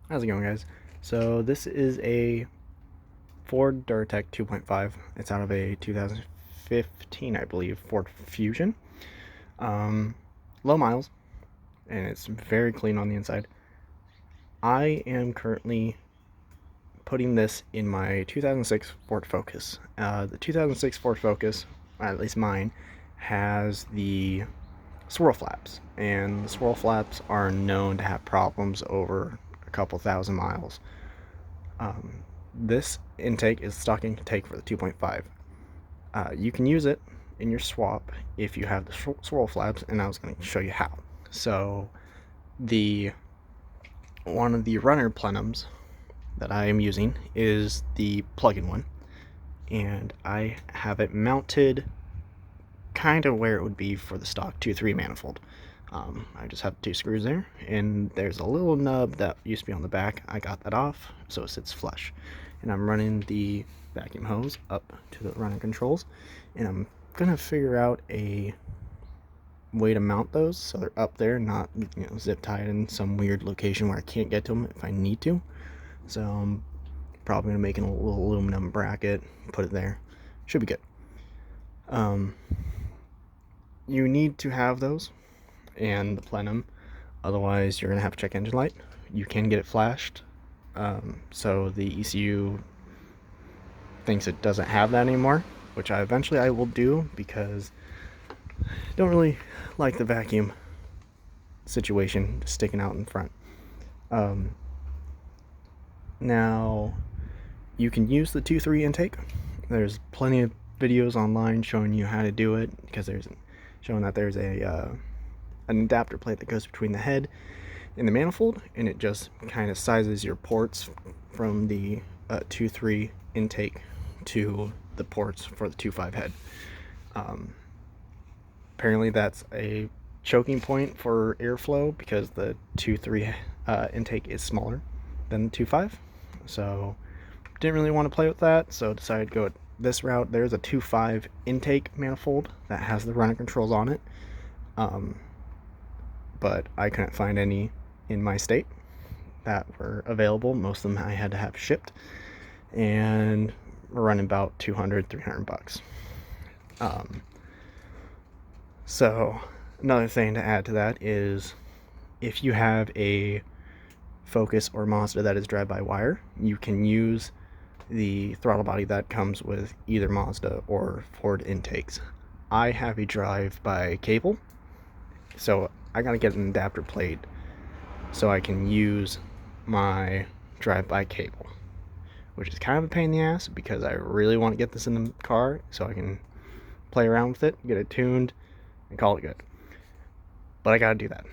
How's it going, guys? So this is a Ford Duratec 2.5. It's out of a 2015, I believe, Ford Fusion. Low miles, and it's very clean on the inside. I am currently putting this in my 2006 Ford Focus. The 2006 Ford Focus, at least mine, has the swirl flaps, and the swirl flaps are known to have problems over a couple thousand miles. This intake is stock intake for the 2.5. You can use it in your swap if you have the swirl flaps, and I was going to show you how. So the one of the runner plenums that I am using is the plug-in one, and I have it mounted kind of where it would be for the stock 2.3 manifold. I just have two screws there, and there's a little nub that used to be on the back. I got that off so it sits flush, and I'm running the vacuum hose up to the running controls, and I'm gonna figure out a way to mount those so they're up there, not zip tied in some weird location where I can't get to them if I need to. So I'm probably gonna make a little aluminum bracket, put it there. Should be good. You need to have those and the plenum, otherwise you're gonna have to check engine light. You can get it flashed, so the ECU thinks it doesn't have that anymore, which eventually I will do because I don't really like the vacuum situation sticking out in front. Now you can use the 2.3 intake. There's plenty of videos online showing you how to do it, because there's showing that there's an adapter plate that goes between the head and the manifold, and it just kind of sizes your ports from the 2.3 intake to the ports for the 2.5 head. Apparently that's a choking point for airflow because the 2.3 intake is smaller than the 2.5. So didn't really want to play with that, so decided to go this route. There's a 2.5 intake manifold that has the runner controls on it, but I couldn't find any in my state that were available. Most of them I had to have shipped, and we're running about $200-300. So another thing to add to that is, if you have a Focus or Mazda that is drive-by-wire, you can use the throttle body that comes with either Mazda or Ford intakes. I have a drive-by cable, so I gotta get an adapter plate so I can use my drive-by cable, which is kind of a pain in the ass because I really want to get this in the car so I can play around with it, get it tuned, and call it good. But I gotta do that.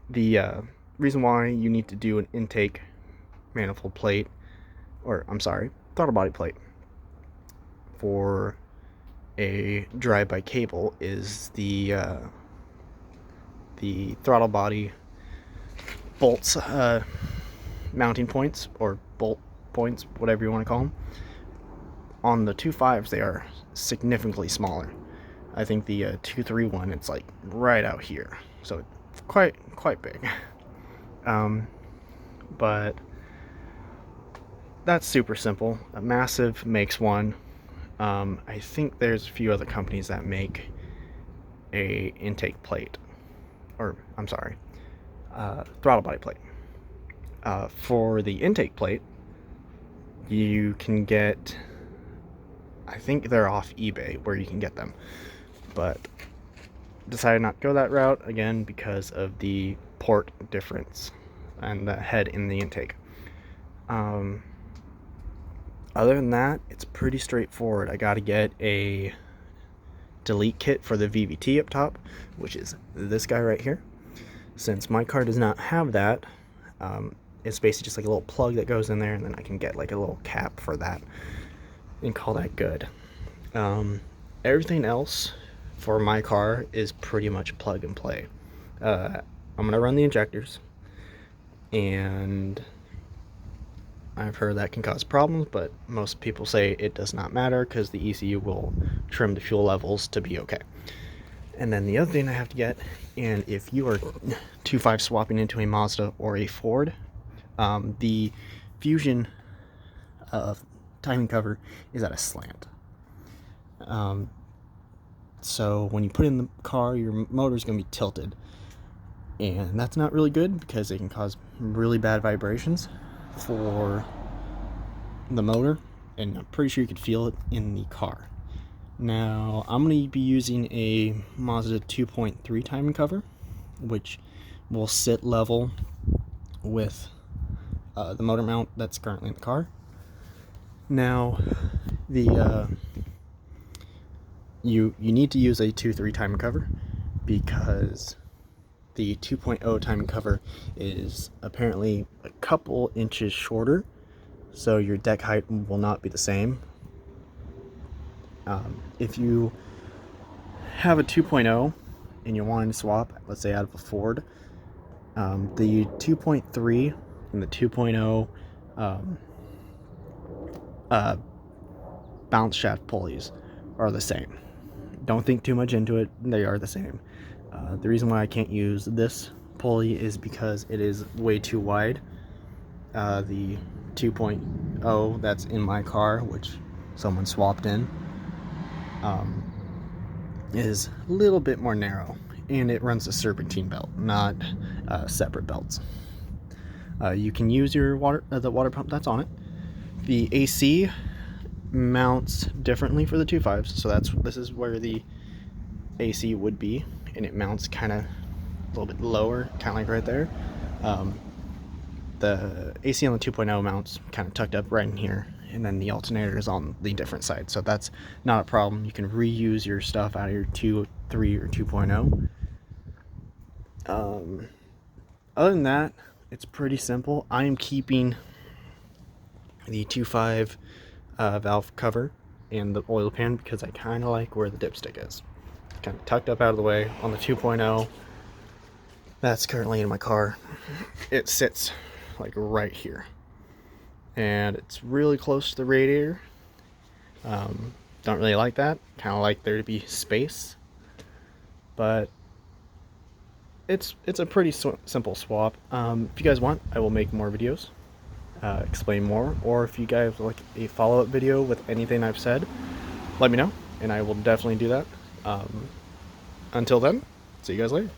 The reason why you need to do an intake manifold plate, or I'm sorry, throttle body plate for a drive-by cable, is the throttle body bolts, mounting points, or bolt points, whatever you want to call them. On the 2.5s, they are significantly smaller. I think the 2.3 one, it's like right out here, so it's quite big. But that's super simple. A Massive makes one. I think there's a few other companies that make a intake plate, or I'm sorry, throttle body plate. For the intake plate, you can get, I think they're off eBay where you can get them, but decided not to go that route again because of the port difference and the head in the intake. Other than that, it's pretty straightforward. I gotta get a delete kit for the VVT up top, which is this guy right here. Since my car does not have that, it's basically just like a little plug that goes in there, and then I can get like a little cap for that and call that good. Everything else for my car is pretty much plug and play. I'm gonna run the injectors, and I've heard that can cause problems, but most people say it does not matter because the ECU will trim the fuel levels to be okay. And then the other thing I have to get, and if you are 2.5 swapping into a Mazda or a Ford, The Fusion timing cover is at a slant. So when you put in the car, your motor is going to be tilted, and that's not really good because it can cause really bad vibrations for the motor, and I'm pretty sure you could feel it in the car. Now I'm going to be using a Mazda 2.3 timing cover, which will sit level with the motor mount that's currently in the car. Now the you need to use a 2.3 timing cover because the 2.0 timing cover is apparently a couple inches shorter, so your deck height will not be the same. If you have a 2.0 and you're wanting to swap, let's say out of a Ford, the 2.3 and the 2.0 bounce shaft pulleys are the same. Don't think too much into it, they are the same. The reason why I can't use this pulley is because it is way too wide. The 2.0 that's in my car, which someone swapped in, is a little bit more narrow, and it runs a serpentine belt, not separate belts. You can use your the water pump that's on it. The AC mounts differently for the 2.5s, so this is where the AC would be, and it mounts kind of a little bit lower, kind of like right there. The AC on the 2.0 mounts kind of tucked up right in here, and then the alternator is on the different side, so that's not a problem. You can reuse your stuff out of your 2.3 or 2.0. Other than that, it's pretty simple. I am keeping the 2.5 valve cover and the oil pan because I kind of like where the dipstick is. Kind of tucked up out of the way. On the 2.0, that's currently in my car, it sits like right here, and it's really close to the radiator. Don't really like that. Kind of like there to be space, but it's a pretty simple swap. If you guys want, I will make more videos, explain more, or if you guys like a follow-up video with anything I've said, let me know, and I will definitely do that. Until then, see you guys later.